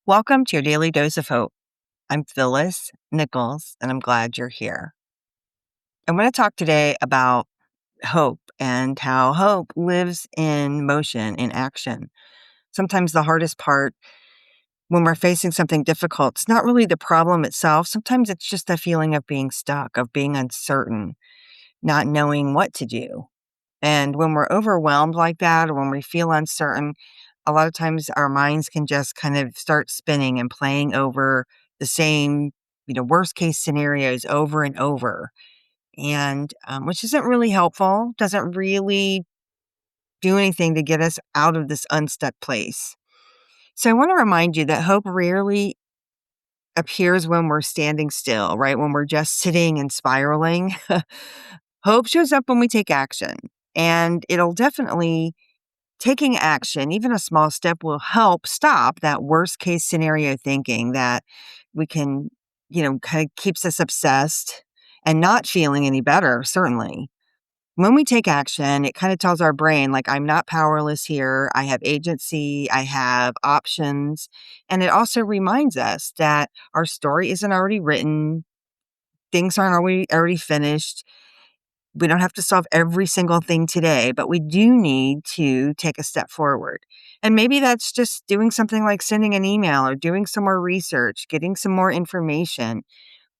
Welcome to your daily dose of hope. I'm Phyllis Nichols, and I'm glad you're here. I want to talk today about hope and how hope lives in motion, in action. Sometimes the hardest part when we're facing something difficult, it's not really the problem itself. Sometimes it's just the feeling of being stuck, of being uncertain, not knowing what to do. And when we're overwhelmed like that, or when we feel uncertain, a lot of times our minds can just kind of start spinning and playing over the same, worst case scenarios over and over. And which isn't really helpful, doesn't really do anything to get us out of this unstuck place. So I want to remind you that hope rarely appears when we're standing still, right? When we're just sitting and spiraling. Hope shows up when we take action. And it'll definitely taking action, even a small step, will help stop that worst case scenario thinking that we can, kind of keeps us obsessed and not feeling any better, certainly. When we take action, it kind of tells our brain, like, I'm not powerless here. I have agency. I have options. And it also reminds us that our story isn't already written. Things aren't already finished. We don't have to solve every single thing today, but we do need to take a step forward. And maybe that's just doing something like sending an email or doing some more research, getting some more information.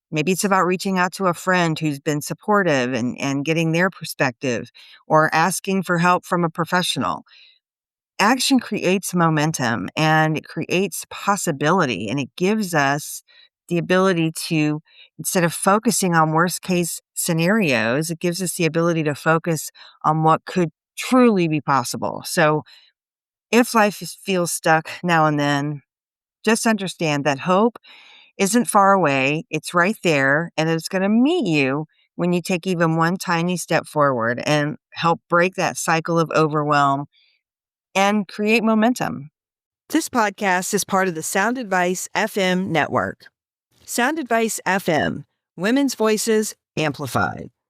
Maybe it's about reaching out to a friend who's been supportive and getting their perspective, or asking for help from a professional. Action creates momentum and it creates possibility, and it gives us the ability to, instead of focusing on worst case scenarios, it gives us the ability to focus on what could truly be possible. So if feels stuck now and then, just understand that hope isn't far away. It's right there, and it's going to meet you when you take even one tiny step forward and help break that cycle of overwhelm and create momentum. This podcast is part of the Sound Advice FM network. Sound Advice FM, women's voices amplified.